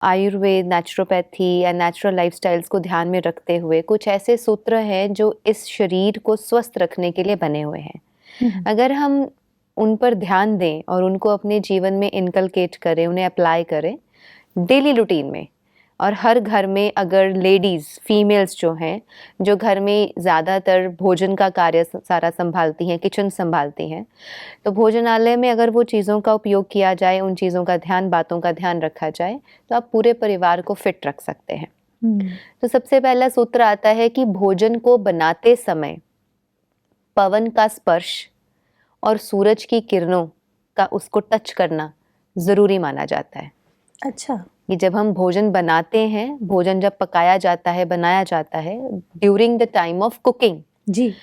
Ayurveda, naturopathy या natural lifestyles को ध्यान में रखते हुए कुछ ऐसे सूत्र हैं जो इस शरीर को स्वस्थ रखने के लिए बने हुए हैं। अगर हम उन पर ध्यान दें और उनको अपने जीवन में इनकलकेट करें, उन्हें अप्लाई करें डेली रूटीन में, और हर घर में अगर लेडीज़, फीमेल्स जो हैं, जो घर में ज़्यादातर भोजन का कार्य सारा संभालती हैं, किचन संभालती हैं, तो भोजनालय में अगर वो चीज़ों का उपयोग किया जाए, उन चीज़ों का ध्यान, बातों का ध्यान रखा जाए, तो आप पूरे परिवार को फिट रख सकते हैं। तो सबसे पहला सूत्र आता है कि भोजन को बनाते समय पवन का स्पर्श और सूरज की किरणों का उसको टच करना ज़रूरी माना जाता है। अच्छा। कि जब हम भोजन बनाते हैं, भोजन जब पकाया जाता है, बनाया जाता है, during the time of cooking, जी,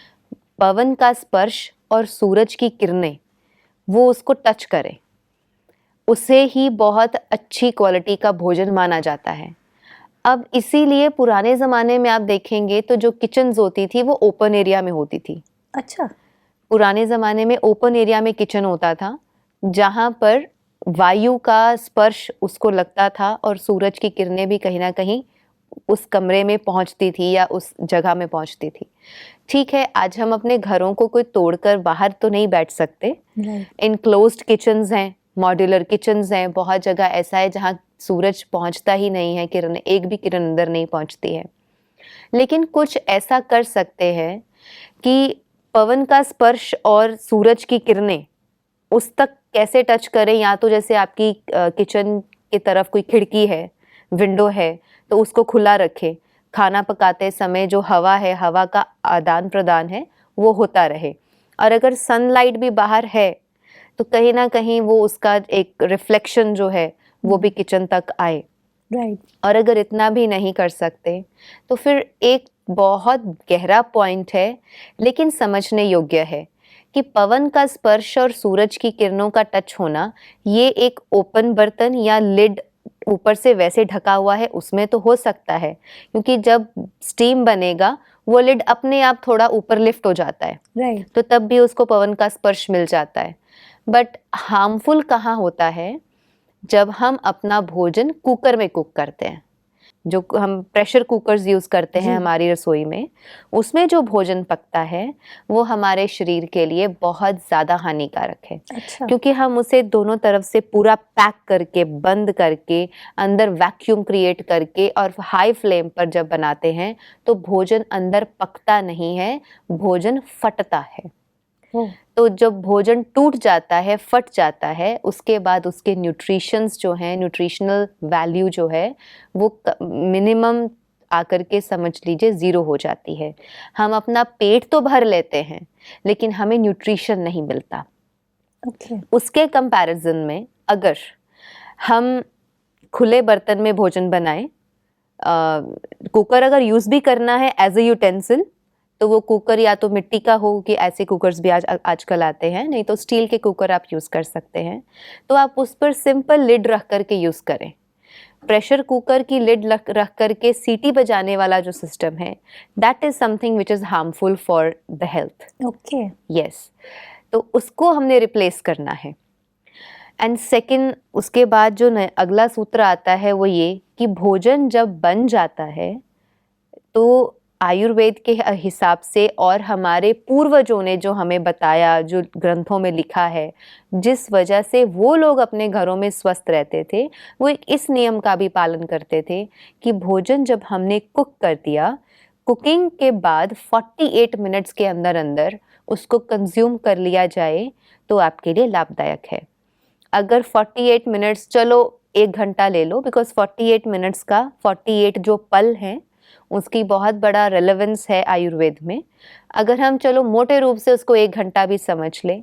पवन का स्पर्श और सूरज की किरणें वो उसको टच करें, उसे ही बहुत अच्छी क्वालिटी का भोजन माना जाता है। अब इसीलिए पुराने ज़माने में आप देखेंगे तो जो किचन्स होती थी वो ओपन एरिया में होती थी। अच्छा। पुराने ज़माने में ओपन एरिया में किचन होता था, जहाँ पर वायु का स्पर्श उसको लगता था और सूरज की किरणें भी कहीं ना कहीं उस कमरे में पहुंचती थी या उस जगह में पहुंचती थी। ठीक है, आज हम अपने घरों को कोई तोड़कर बाहर तो नहीं बैठ सकते। इनक्लोज्ड किचन्स हैं, मॉड्यूलर किचन्स हैं, बहुत जगह ऐसा है जहाँ सूरज पहुंचता ही नहीं है, किरण, एक भी किरण अंदर नहीं पहुंचती है। लेकिन कुछ ऐसा कर सकते हैं कि पवन का स्पर्श और सूरज की किरणें उस तक कैसे टच करें। या तो जैसे आपकी किचन की तरफ कोई खिड़की है, विंडो है, तो उसको खुला रखें। खाना पकाते समय जो हवा है, हवा का आदान प्रदान है, वो होता रहे। और अगर सनलाइट भी बाहर है तो कहीं ना कहीं वो उसका एक रिफ्लेक्शन जो है वो भी किचन तक आए। राइट। और अगर इतना भी नहीं कर सकते तो फिर एक बहुत गहरा पॉइंट है लेकिन समझने योग्य है कि पवन का स्पर्श और सूरज की किरणों का टच होना, ये एक ओपन बर्तन या लिड ऊपर से वैसे ढका हुआ है उसमें तो हो सकता है, क्योंकि जब स्टीम बनेगा वो लिड अपने आप थोड़ा ऊपर लिफ्ट हो जाता है। राइट। तो तब भी उसको पवन का स्पर्श मिल जाता है। बट हार्मफुल कहाँ होता है? जब हम अपना भोजन कुकर में कुक करते हैं, जो हम प्रेशर कुकर्स यूज़ करते हैं हमारी रसोई में, उसमें जो भोजन पकता है वो हमारे शरीर के लिए बहुत ज़्यादा हानिकारक है। अच्छा। क्योंकि हम उसे दोनों तरफ से पूरा पैक करके, बंद करके, अंदर वैक्यूम क्रिएट करके और हाई फ्लेम पर जब बनाते हैं तो भोजन अंदर पकता नहीं है, भोजन फटता है। तो जब भोजन टूट जाता है, फट जाता है, उसके बाद उसके न्यूट्रिशंस जो हैं, न्यूट्रिशनल वैल्यू जो है वो मिनिमम आकर के समझ लीजिए ज़ीरो हो जाती है। हम अपना पेट तो भर लेते हैं लेकिन हमें न्यूट्रिशन नहीं मिलता। उसके कंपैरिजन में अगर हम खुले बर्तन में भोजन बनाएं, कुकर अगर यूज़ भी करना है एज ए यूटेंसिल तो वो कुकर या तो मिट्टी का हो, कि ऐसे कुकर्स भी आजकल आते हैं, नहीं तो स्टील के कुकर आप यूज़ कर सकते हैं। तो आप उस पर सिंपल लिड रख करके यूज़ करें। प्रेशर कुकर की लिड रख करके सीटी बजाने वाला जो सिस्टम है, that is something which is harmful for the health. Okay. Yes, तो उसको हमने रिप्लेस करना है। एंड सेकेंड, उसके बाद जो अगला सूत्र आता है वो ये कि भोजन जब बन जाता है तो आयुर्वेद के हिसाब से और हमारे पूर्वजों ने जो हमें बताया, जो ग्रंथों में लिखा है, जिस वजह से वो लोग अपने घरों में स्वस्थ रहते थे, वो एक इस नियम का भी पालन करते थे कि भोजन जब हमने कुक कर दिया, कुकिंग के बाद 48 मिनट्स के अंदर अंदर उसको कंज्यूम कर लिया जाए तो आपके लिए लाभदायक है। अगर 48 मिनट्स, चलो 1 घंटा ले लो, बिकॉज 48 मिनट्स का 48 जो पल हैं उसकी बहुत बड़ा रेलेवेंस है आयुर्वेद में। अगर हम चलो मोटे रूप से उसको 1 घंटा भी समझ लें,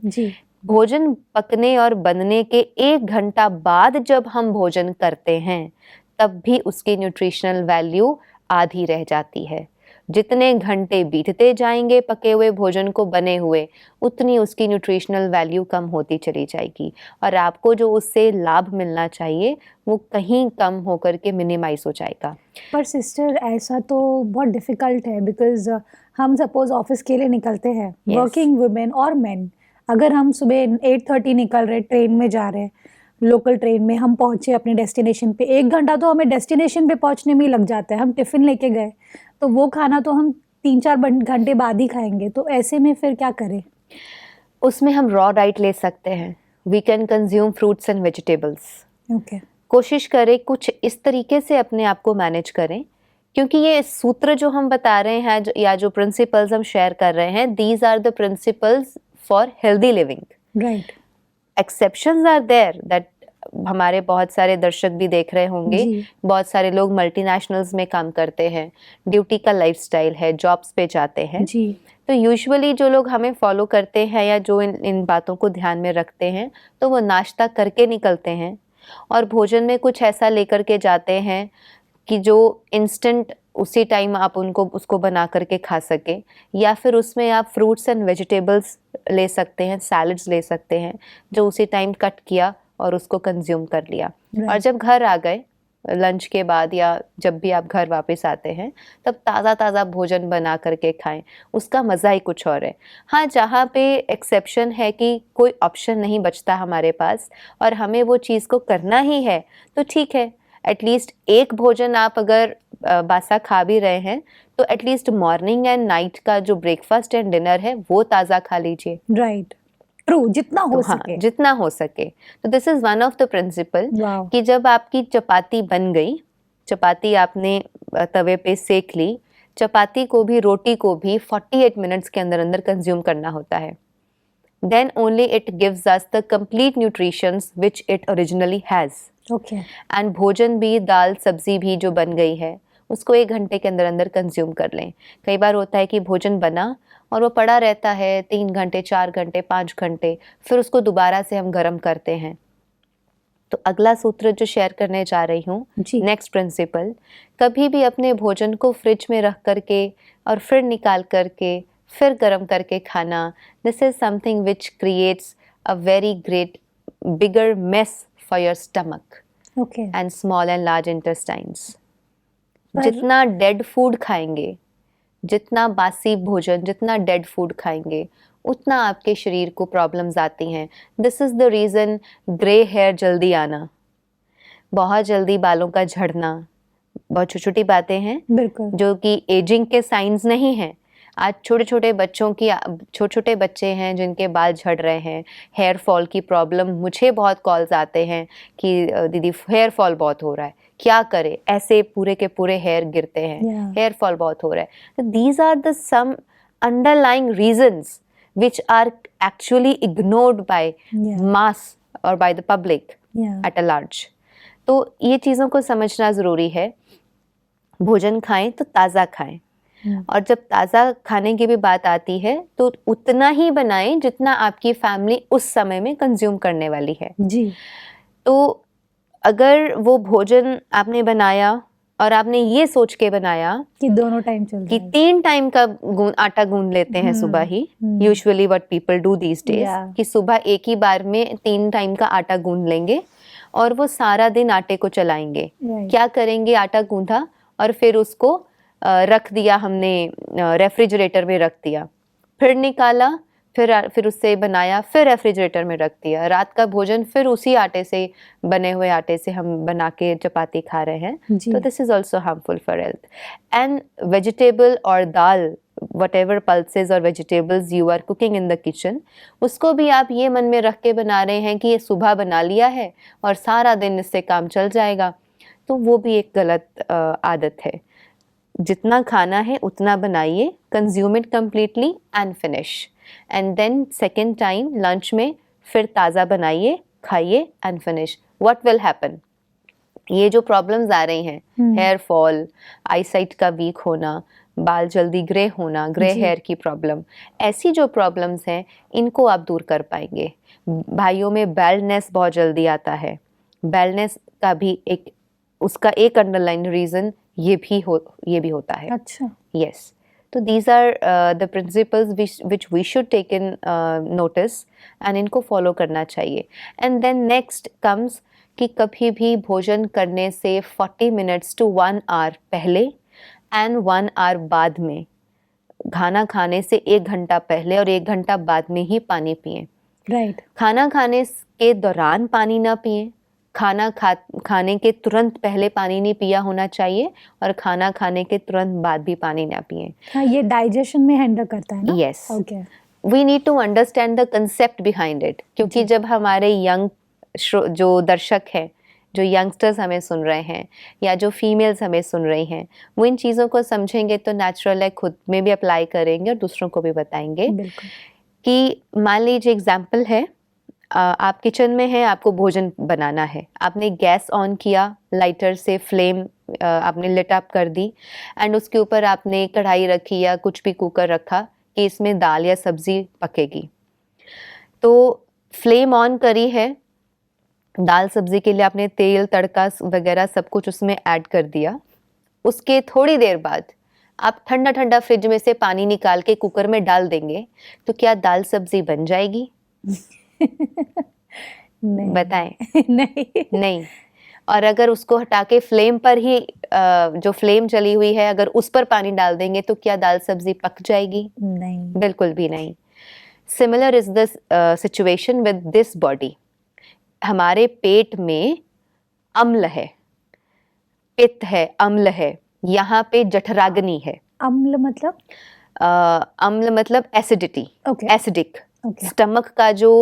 भोजन पकने और बनने के 1 घंटा बाद जब हम भोजन करते हैं तब भी उसकी न्यूट्रिशनल वैल्यू आधी रह जाती है। जितने घंटे बीतते जाएंगे पके हुए भोजन को बने हुए, उतनी उसकी न्यूट्रिशनल वैल्यू कम होती चली जाएगी और आपको जो उससे लाभ मिलना चाहिए वो कहीं कम होकर के मिनिमाइज हो जाएगा। पर सिस्टर ऐसा तो बहुत डिफ़िकल्ट है, बिकॉज़ हम सपोज़ ऑफिस के लिए निकलते हैं, वर्किंग वुमेन और मेन, अगर हम सुबह 8:30 निकल रहे, ट्रेन में जा रहे हैं, लोकल ट्रेन में हम पहुंचे अपने डेस्टिनेशन पे, 1 घंटा तो हमें डेस्टिनेशन पे पहुंचने में ही लग जाता है। हम टिफिन लेके गए तो वो खाना तो हम 3-4 घंटे बाद ही खाएंगे, तो ऐसे में फिर क्या करें? उसमें हम रॉ डाइट ले सकते हैं। We can consume fruits and vegetables. Okay. कोशिश करें कुछ इस तरीके से अपने आप को मैनेज करें, क्योंकि ये सूत्र जो हम बता रहे हैं या जो प्रिंसिपल्स हम शेयर कर रहे हैं, these are the principles for healthy living. Right. Exceptions are there that हमारे बहुत सारे दर्शक भी देख रहे होंगे। जी। बहुत सारे लोग मल्टीनेशनल्स में काम करते हैं, ड्यूटी का लाइफस्टाइल है, जॉब्स पे जाते हैं। जी। तो यूजुअली जो लोग हमें फॉलो करते हैं या जो इन बातों को ध्यान में रखते हैं, तो वो नाश्ता करके निकलते हैं और भोजन में कुछ ऐसा लेकर के जाते हैं कि जो इंस्टेंट उसी टाइम आप उसको बना करके खा सके, या फिर उसमें आप फ्रूट्स एंड वेजिटेबल्स ले सकते हैं, सैलड्स ले सकते हैं जो उसी टाइम कट किया और उसको कंज्यूम कर लिया। और जब घर आ गए लंच के बाद या जब भी आप घर वापस आते हैं, तब ताज़ा ताज़ा भोजन बना करके खाएं, उसका मज़ा ही कुछ और है। हाँ, जहाँ पे एक्सेप्शन है कि कोई ऑप्शन नहीं बचता हमारे पास और हमें वो चीज़ को करना ही है, तो ठीक है, एटलीस्ट एक भोजन आप अगर बासा खा भी रहे हैं तो एटलीस्ट मॉर्निंग एंड नाइट का जो ब्रेकफास्ट एंड डिनर है वो ताज़ा खा लीजिए। राइट। ट्रू, जितना हो हाँ, सके। जितना हो सके। तो this is one of the principle wow. कि जब आपकी चपाती बन गई, चपाती आपने तवे पे सेक ली, चपाती को भी रोटी को भी 48 मिनट्स के अंदर अंदर कंज्यूम करना होता है। Then only it gives us the complete nutritions which it originally has. Okay. And भोजन भी, दाल सब्जी भी जो बन गई है उसको 1 घंटे के अंदर अंदर कंज्यूम कर लें। कई बार होता है कि भोजन बना और वो पड़ा रहता है 3 घंटे, 4 घंटे, 5 घंटे, फिर उसको दोबारा से हम गर्म करते हैं। तो अगला सूत्र जो शेयर करने जा रही हूँ, जी। नेक्स्ट प्रिंसिपल, कभी भी अपने भोजन को फ्रिज में रख करके और फिर निकाल करके फिर गर्म करके खाना, this is something which creates a very great bigger mess for your stomach okay. And small and large intestines. पर- जितना डेड फूड खाएंगे, जितना बासी भोजन, जितना डेड फूड खाएंगे, उतना आपके शरीर को प्रॉब्लम्स आती हैं। This is the reason grey hair जल्दी आना, बहुत जल्दी बालों का झड़ना, बहुत छोटी छोटी बातें हैं बिल्कुल। जो कि एजिंग के साइंस नहीं हैं। आज छोटे छोटे बच्चों की, छोटे छोटे बच्चे हैं जिनके बाल झड़ रहे हैं, हेयर फॉल की प्रॉब्लम। मुझे बहुत कॉल्स आते हैं कि दीदी हेयर फॉल बहुत हो रहा है, क्या करे, ऐसे पूरे के पूरे हेयर गिरते हैं, Yeah. हेयर फॉल बहुत हो रहा है। These are the some underlying reasons which are actually ignored by Yeah. mass or by the public Yeah. at a large. तो ये चीज़ों को समझना ज़रूरी है। भोजन खाएं तो ताज़ा खाएं, और जब ताज़ा खाने की भी बात आती है तो उतना ही बनाएं जितना आपकी फैमिली उस समय में कंज्यूम करने वाली है। जी। तो अगर वो भोजन आपने बनाया और आपने ये सोच के बनाया कि दोनों टाइम चल कि रहा है। 3 टाइम का आटा गूंद लेते हैं सुबह ही, usually what people do these days, Yeah. कि सुबह एक ही बार में 3 टाइम का आटा गूंद लेंगे और वो सारा दिन आटे को चलाएंगे। Right. क्या करेंगे, आटा गूंधा और फिर उसको रख दिया हमने, रेफ्रिजरेटर में रख दिया, फिर निकाला, फिर उससे बनाया, फिर रेफ्रिजरेटर में रख दिया। रात का भोजन फिर उसी आटे से, बने हुए आटे से हम बना के चपाती खा रहे हैं। जी। तो this is also harmful for health. And vegetable और दाल, whatever pulses or vegetables you are cooking in the kitchen, उसको भी आप ये मन में रख के बना रहे हैं कि ये सुबह बना लिया है और सारा दिन इससे काम चल जाएगा, तो वो भी एक गलत आदत है। जितना खाना है उतना बनाइए, consume it completely and finish, and then second time lunch में फिर ताज़ा बनाइए, खाइए and finish. What will happen, ये जो प्रॉब्लम्स आ रही हैं, हेयर फॉल, आईसाइट का वीक होना, बाल जल्दी ग्रे होना, ग्रे जी। हेयर की प्रॉब्लम, ऐसी जो प्रॉब्लम्स हैं इनको आप दूर कर पाएंगे। भाइयों में बैल्डनेस बहुत जल्दी आता है, बैल्डनेस का भी उसका एक अंडरलाइन रीज़न ये भी होता है। अच्छा। Yes. तो these are the principles which we should take in notice and इनको follow करना चाहिए। And then next comes कि कभी भी भोजन करने से 40 minutes to 1 hour पहले and 1 hour बाद में, खाना खाने से 1 घंटा पहले और 1 घंटा बाद में ही पानी पिएं। राइट। खाना खाने के दौरान पानी ना पिएं, खाने के तुरंत पहले पानी नहीं पिया होना चाहिए, और खाना खाने के तुरंत बाद भी पानी ना पिएं। हाँ, ये डाइजेशन में हैंडल करता है ना? Yes. Okay. We need to understand the concept behind it, क्योंकि जी। जब हमारे यंग जो दर्शक हैं, जो यंगस्टर्स हमें सुन रहे हैं या जो फीमेल्स हमें सुन रही हैं, वो इन चीज़ों को समझेंगे तो नेचुरल है, खुद में भी अप्लाई करेंगे और दूसरों को भी बताएंगे। बिल्कुल। कि मान लीजिए एग्जाम्पल है, आप किचन में हैं, आपको भोजन बनाना है, आपने गैस ऑन किया, लाइटर से फ्लेम आपने लिट अप कर दी, एंड उसके ऊपर आपने कढ़ाई रखी या कुछ भी कुकर रखा कि इसमें दाल या सब्जी पकेगी। तो फ्लेम ऑन करी है, दाल सब्जी के लिए आपने तेल तड़का वगैरह सब कुछ उसमें ऐड कर दिया। उसके थोड़ी देर बाद आप ठंडा ठंडा फ्रिज में से पानी निकाल के कुकर में डाल देंगे, तो क्या दाल सब्जी बन जाएगी? नहीं। बताएं। नहीं। नहीं। और अगर उसको हटा के फ्लेम पर ही जो फ्लेम चली हुई है, अगर उस पर पानी डाल देंगे तो क्या दाल सब्जी पक जाएगी? नहीं। बिल्कुल भी नहीं। Similar is the situation with this body. हमारे पेट में अम्ल है, पित्त है, अम्ल है, यहाँ पे जठराग्नि है। अम्ल मतलब? अम्ल मतलब acidity, okay. Acidic. Okay. Stomach का जो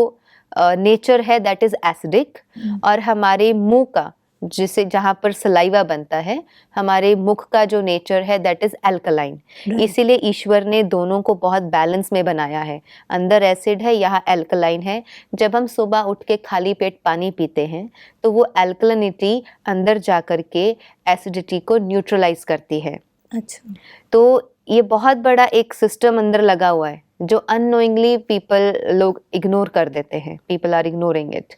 नेचर है दैट इज एसिडिक, और हमारे मुंह का जिसे जहाँ पर सलाइवा बनता है, हमारे मुख का जो नेचर है दैट इज एल्कलाइन। इसीलिए ईश्वर ने दोनों को बहुत बैलेंस में बनाया है, अंदर एसिड है, यहाँ एल्कलाइन है। जब हम सुबह उठ के खाली पेट पानी पीते हैं तो वो एल्कलिनिटी अंदर जा कर के एसिडिटी को न्यूट्रलाइज करती है। अच्छा। तो ये बहुत बड़ा एक सिस्टम अंदर लगा हुआ है जो अननोइंगली लोग इग्नोर कर देते हैं, पीपल आर इग्नोरिंग इट।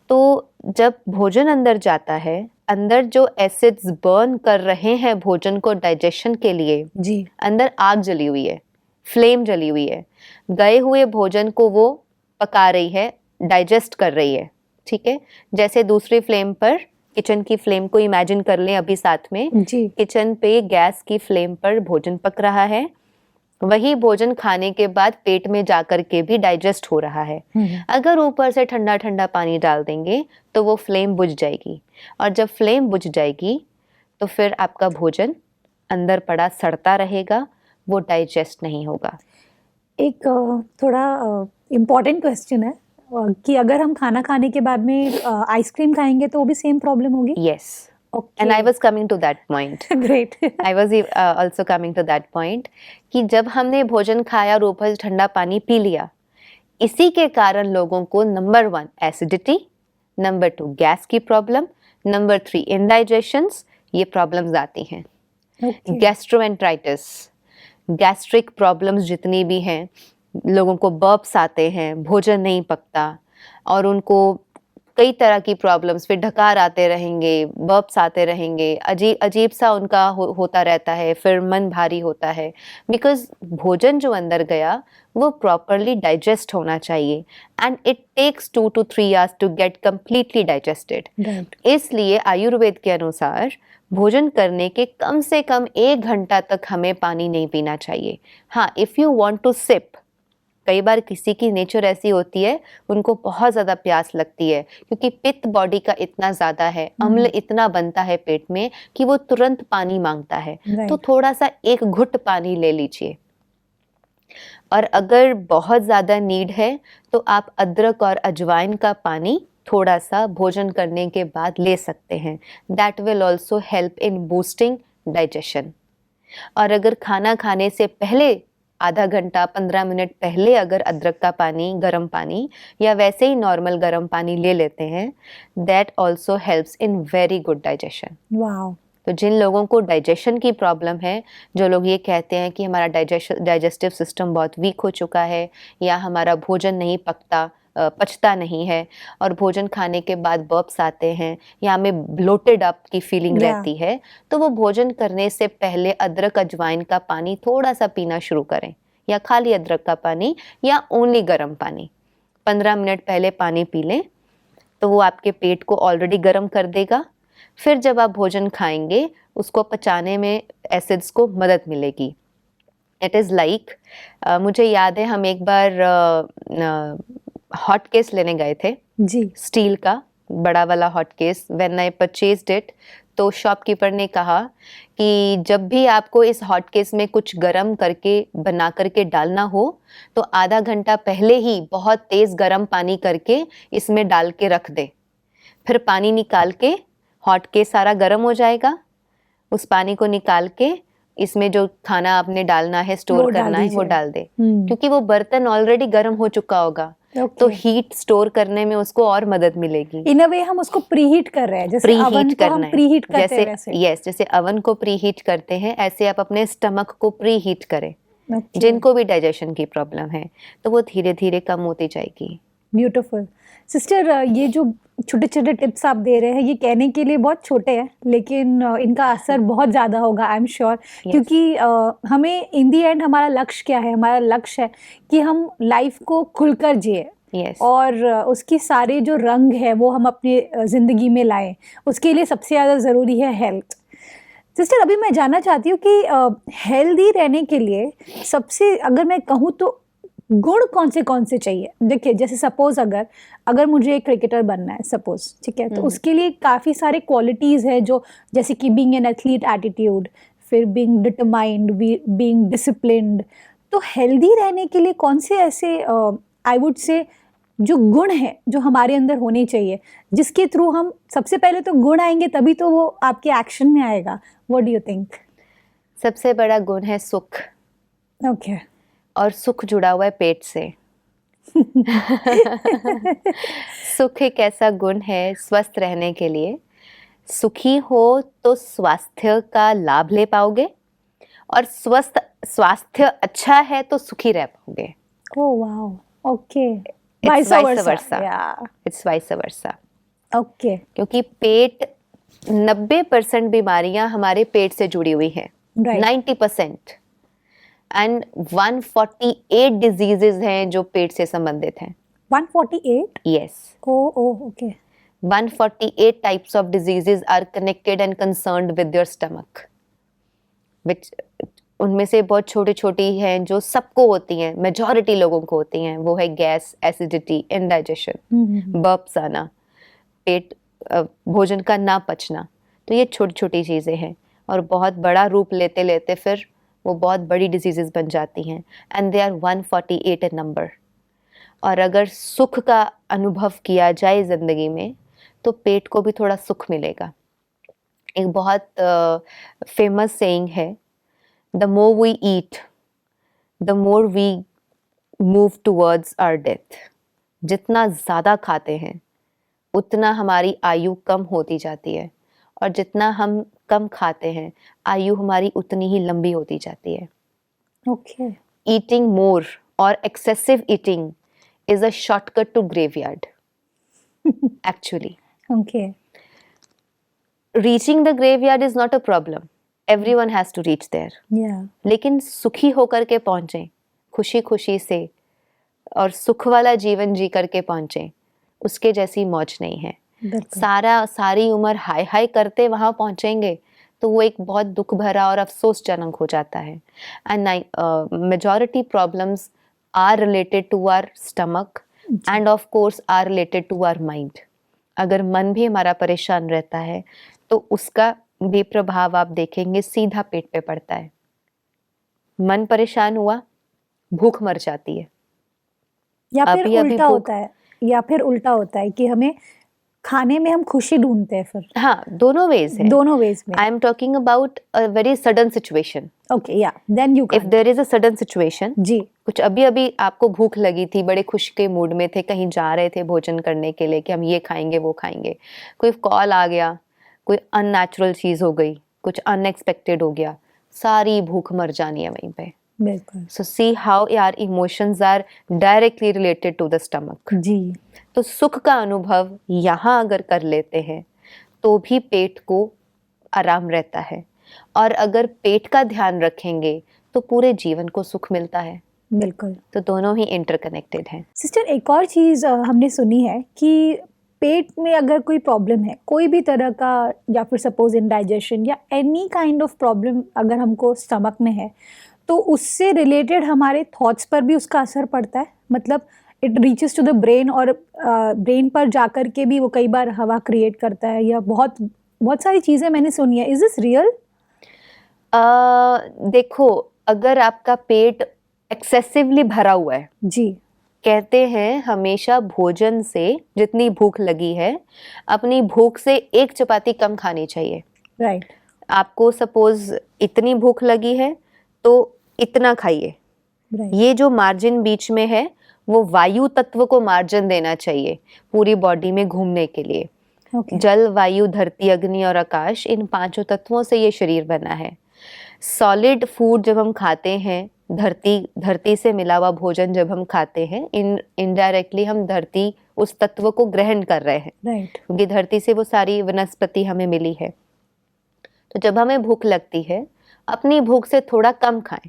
तो जब भोजन अंदर जाता है, अंदर जो एसिड्स बर्न कर रहे हैं भोजन को डाइजेशन के लिए, जी। अंदर आग जली हुई है, फ्लेम जली हुई है, गए हुए भोजन को वो पका रही है, डाइजेस्ट कर रही है। ठीक है, जैसे दूसरी फ्लेम पर किचन की फ्लेम को इमेजिन कर लें अभी साथ में। जी। किचन पे गैस की फ्लेम पर भोजन पक रहा है, वही भोजन खाने के बाद पेट में जाकर के भी डाइजेस्ट हो रहा है। अगर ऊपर से ठंडा ठंडा पानी डाल देंगे तो वो फ्लेम बुझ जाएगी, और जब फ्लेम बुझ जाएगी तो फिर आपका भोजन अंदर पड़ा सड़ता रहेगा, वो डाइजेस्ट नहीं होगा। एक थोड़ा इम्पोर्टेंट क्वेश्चन है कि अगर हम खाना खाने के बाद में आइसक्रीम खाएंगे तो वो भी सेम प्रॉब्लम होगी? Yes. And I was coming to that point. Great. I was also coming to that point कि जब हमने भोजन खाया और ऊपर से ठंडा पानी पी लिया, इसी के कारण लोगों को नंबर 1 एसिडिटी, नंबर 2 गैस की प्रॉब्लम, नंबर 3 इंडाइजेशंस, ये प्रॉब्लम्स आती हैं। Okay. गैस्ट्रोएंटराइटिस, गैस्ट्रिक प्रॉब्लम्स जितनी भी हैं, लोगों को बर्प्स आते हैं, भोजन नहीं पकता, और उनको कई तरह की प्रॉब्लम्स, फिर ढकार आते रहेंगे, बर्प्स आते रहेंगे, अजीब सा उनका होता रहता है, फिर मन भारी होता है, बिकॉज भोजन जो अंदर गया वो प्रॉपरली डाइजेस्ट होना चाहिए, and it takes 2 to 3 hours to get completely digested. इसलिए आयुर्वेद के अनुसार भोजन करने के कम से कम 1 घंटा तक हमें पानी नहीं पीना चाहिए। हाँ, if you want to sip, कई बार किसी की नेचर ऐसी होती है, उनको बहुत ज़्यादा प्यास लगती है, क्योंकि पित्त बॉडी का इतना ज़्यादा है, अम्ल इतना बनता है पेट में कि वो तुरंत पानी मांगता है। तो थोड़ा सा 1 घुट पानी ले लीजिए। और अगर बहुत ज़्यादा नीड है तो आप अदरक और अजवाइन का पानी थोड़ा सा भोजन करने के बाद ले सकते हैं। That will also help in boosting digestion. और अगर खाना खाने से पहले आधा घंटा 15 मिनट पहले अगर अदरक का पानी, गर्म पानी या वैसे ही नॉर्मल गर्म पानी ले लेते हैं, that also helps in very good digestion. Wow. तो जिन लोगों को डाइजेशन की प्रॉब्लम है, जो लोग ये कहते हैं कि हमारा डाइजेस्टिव सिस्टम बहुत वीक हो चुका है, या हमारा भोजन नहीं पचता नहीं है, और भोजन खाने के बाद बर्प्स आते हैं, या हमें ब्लोटेड अप की फीलिंग रहती है, तो वो भोजन करने से पहले अदरक अजवाइन का पानी थोड़ा सा पीना शुरू करें, या खाली अदरक का पानी या ओनली गर्म पानी। 15 मिनट पहले पानी पी लें तो वो आपके पेट को ऑलरेडी गर्म कर देगा। फिर जब आप भोजन खाएंगे, उसको पचाने में एसिड्स को मदद मिलेगी। इट इज़ लाइक मुझे याद है हम एक बार हॉट केस लेने गए थे, जी। स्टील का बड़ा वाला hot case. When I purchased it, तो शॉपकीपर ने कहा कि जब भी आपको इस हॉट केस में कुछ गरम करके बना करके डालना हो तो आधा घंटा पहले ही बहुत तेज गरम पानी करके इसमें डाल के रख दे, फिर पानी निकाल के, हॉट केस सारा गरम हो जाएगा, उस पानी को निकाल के इसमें जो खाना आपने डालना है, वो स्टोर डाल करना है, वो दीजिए। डाल दे, क्योंकि वो बर्तन ऑलरेडी गर्म हो चुका होगा, तो ओके। हीट स्टोर करने में उसको और मदद मिलेगी। इन अ वे हम उसको प्रीहीट कर रहे हैं, जैसे प्री अवन हीट को हम करना है, प्रीहीट करते जैसे हैं वैसे। यस, जैसे अवन को प्री हीट करते हैं, ऐसे आप अपने स्टमक को प्री हीट करें। ओके। जिनको भी डाइजेशन की प्रॉब्लम है तो वो धीरे धीरे कम होती जाएगी। ब्यूटीफुल सिस्टर, ये जो छोटे छोटे टिप्स आप दे रहे हैं ये कहने के लिए बहुत छोटे हैं, लेकिन इनका असर बहुत ज़्यादा होगा आई एम श्योर, क्योंकि हमें इन दी एंड हमारा लक्ष्य क्या है? हमारा लक्ष्य है कि हम लाइफ को खुलकर जिए यस, और उसकी सारे जो रंग है वो हम अपनी ज़िंदगी में लाएं। उसके लिए सबसे ज़्यादा ज़रूरी है हेल्थ। सिस्टर, अभी मैं जानना चाहती हूँ कि हेल्दी रहने के लिए सबसे, अगर मैं कहूँ तो गुण कौन से चाहिए? देखिए, जैसे सपोज अगर मुझे एक क्रिकेटर बनना है सपोज, ठीक है, तो उसके लिए काफ़ी सारे क्वालिटीज़ है, जो जैसे कि बीइंग एन एथलीट एटीट्यूड, फिर बीइंग डिटरमाइंड, बीइंग डिसिप्लिन्ड। तो हेल्दी रहने के लिए कौन से ऐसे आई वुड से जो गुण हैं जो हमारे अंदर होने चाहिए, जिसके थ्रू हम, सबसे पहले तो गुण आएंगे तभी तो वो आपके एक्शन में आएगा। What do you think? सबसे बड़ा गुण है सुख, ओके। और सुख जुड़ा हुआ है पेट से। सुख एक ऐसा गुण है स्वस्थ रहने के लिए। सुखी हो तो स्वास्थ्य का लाभ ले पाओगे, और स्वास्थ्य अच्छा है तो सुखी रह पाओगे। Oh wow, okay. It's vice versa. It's vice versa. Okay. क्योंकि पेट 90% बीमारियां हमारे पेट से जुड़ी हुई हैं, Right. 90%, एंड 148 डिजीजेस हैं जो पेट से संबंधित हैं। 148? Yes, oh okay. 148 types of diseases are connected and concerned with your stomach, which उनमें से बहुत छोटी छोटी हैं जो सबको होती हैं, मेजॉरिटी लोगों को होती हैं। वो है गैस, एसिडिटी, इंडाइजेशन, बर्प्स आना, पेट भोजन का ना पचना। तो ये छोटी छोटी चीज़ें हैं, और बहुत बड़ा रूप लेते लेते फिर वो बहुत बड़ी डिजीजेस बन जाती हैं, and they are 148 in number. और अगर सुख का अनुभव किया जाए ज़िंदगी में तो पेट को भी थोड़ा सुख मिलेगा। एक बहुत फेमस सेइंग है, the more we eat, the more we move towards our death. जितना ज़्यादा खाते हैं उतना हमारी आयु कम होती जाती है, और जितना हम कम खाते हैं आयु हमारी उतनी ही लंबी होती जाती है। Okay. Eating more or excessive eating is a shortcut to graveyard. Actually, okay. reaching the graveyard is not a problem. Everyone has to reach there. या। लेकिन सुखी होकर के पहुंचे, खुशी खुशी से, और सुख वाला जीवन जी करके पहुंचे, उसके जैसी मौज नहीं है। सारी उम्र हाय हाय करते वहां पहुंचेंगे तो वो एक बहुत दुख भरा और अफसोसजनक हो जाता है। And majority problems are related to our stomach, and of course are related to our mind. अगर मन भी हमारा परेशान रहता है तो उसका भी प्रभाव आप देखेंगे सीधा पेट पे पड़ता है। मन परेशान हुआ, भूख मर जाती है। या फिर अभी उल्टा भूख, होता है कि हमें खाने में हम खुशी ढूंढते हैं फिर। हाँ, दोनों वेज है, दोनों वेज में। I am talking about a very sudden situation. Okay, या then you if there is a sudden situation, जी, कुछ अभी आपको भूख लगी थी, बड़े खुश के मूड में थे, कहीं जा रहे थे भोजन करने के लिए कि हम ये खाएंगे वो खाएंगे, कोई कॉल आ गया, कोई अननेचुरल चीज हो गई, कुछ अनएक्सपेक्टेड हो गया, सारी भूख मर जानी है वहीं पे। बिल्कुल। So see how our emotions are directly related to the stomach. जी। तो सुख का अनुभव यहाँ अगर कर लेते हैं तो भी पेट को आराम रहता है, और अगर पेट का ध्यान रखेंगे तो पूरे जीवन को सुख मिलता है। बिल्कुल। तो दोनों ही इंटरकनेक्टेड हैं। सिस्टर, एक और चीज़ हमने सुनी है कि पेट में अगर कोई प्रॉब्लम है, कोई भी तरह का, या फिर सपोज इंडाइजेशन या एनी काइंड ऑफ प्रॉब्लम अगर हमको स्टमक में है, तो उससे रिलेटेड हमारे थॉट्स पर भी उसका असर पड़ता है। मतलब it reaches to the brain और ब्रेन पर जाकर के भी वो कई बार हवा क्रिएट करता है, या बहुत बहुत सारी चीज़ें मैंने सुनी है. Is this real? देखो, अगर आपका पेट एक्सेसिवली भरा हुआ है, जी. कहते हैं हमेशा भोजन से जितनी भूख लगी है, अपनी भूख से एक चपाती कम खानी चाहिए. राइट. आपको सपोज इतनी भूख लगी है तो इतना खाइए. राइट. ये जो मार्जिन बीच में है वो वायु तत्व को मार्जिन देना चाहिए पूरी बॉडी में घूमने के लिए. ओके. जल, वायु, धरती, अग्नि और आकाश, इन पांचों तत्वों से ये शरीर बना है. सॉलिड फूड जब हम खाते हैं, धरती से मिला हुआ भोजन जब हम खाते हैं, इनडायरेक्टली हम धरती उस तत्व को ग्रहण कर रहे हैं. राइट. क्योंकि धरती से वो सारी वनस्पति हमें मिली है. तो जब हमें भूख लगती है, अपनी भूख से थोड़ा कम खाएं.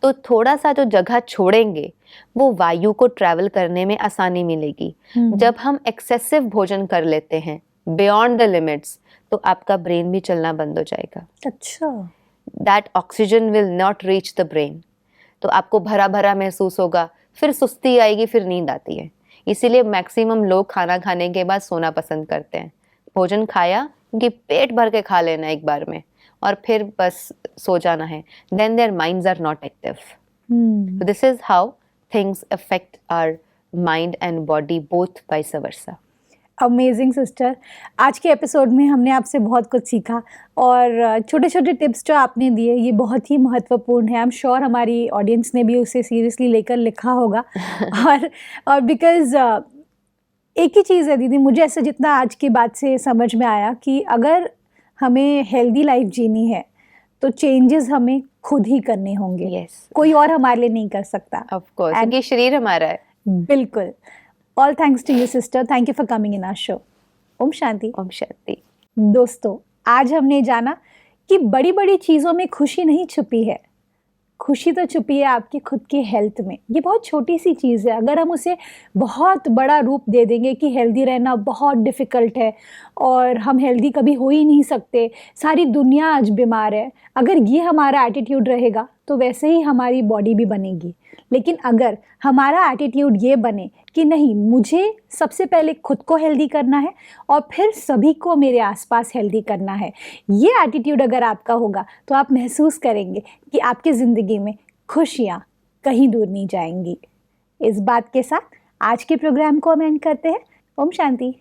तो थोड़ा सा जो जगह छोड़ेंगे वो वायु को ट्रैवल करने में आसानी मिलेगी. जब हम एक्सेसिव भोजन कर लेते हैं बियॉन्ड द लिमिट्स, तो आपका ब्रेन भी चलना बंद हो जाएगा. अच्छा. That oxygen will not reach the brain. तो आपको भरा भरा महसूस होगा, फिर सुस्ती आएगी, फिर नींद आती है. इसीलिए मैक्सिमम लोग खाना खाने के बाद सोना पसंद करते हैं. भोजन खाया क्योंकि पेट भर के खा लेना एक बार में और फिर बस सो जाना है. Then their minds are not active. This is how things affect our mind and body, both vice versa. Amazing sister. आज के एपिसोड में हमने आपसे बहुत कुछ सीखा, और छोटे छोटे टिप्स जो आपने दिए ये बहुत ही महत्वपूर्ण है. आई एम श्योर हमारी ऑडियंस ने भी उसे सीरियसली लेकर लिखा होगा. और बिकॉज एक ही चीज़ है दीदी, मुझे ऐसे जितना आज की बात से समझ में आया कि अगर हमें हेल्दी लाइफ जीनी है तो चेंजेस हमें खुद ही करने होंगे. Yes. कोई और हमारे लिए नहीं कर सकता. Of course, क्योंकि शरीर हमारा है. बिल्कुल. All thanks to you sister. Thank you for coming in our show. Om Shanti. Om Shanti. दोस्तों, आज हमने जाना कि बड़ी बड़ी चीज़ों में खुशी नहीं छुपी है. खुशी तो छुपी है आपकी खुद की हेल्थ में. ये बहुत छोटी सी चीज़ है, अगर हम उसे बहुत बड़ा रूप दे देंगे कि हेल्दी रहना बहुत डिफ़िकल्ट है और हम हेल्दी कभी हो ही नहीं सकते, सारी दुनिया आज बीमार है, अगर ये हमारा एटीट्यूड रहेगा तो वैसे ही हमारी बॉडी भी बनेगी. लेकिन अगर हमारा एटीट्यूड ये बने कि नहीं, मुझे सबसे पहले खुद को हेल्दी करना है और फिर सभी को मेरे आसपास हेल्दी करना है, ये एटीट्यूड अगर आपका होगा तो आप महसूस करेंगे कि आपकी ज़िंदगी में खुशियाँ कहीं दूर नहीं जाएंगी. इस बात के साथ आज के प्रोग्राम को हम एंड करते हैं. ओम शांति.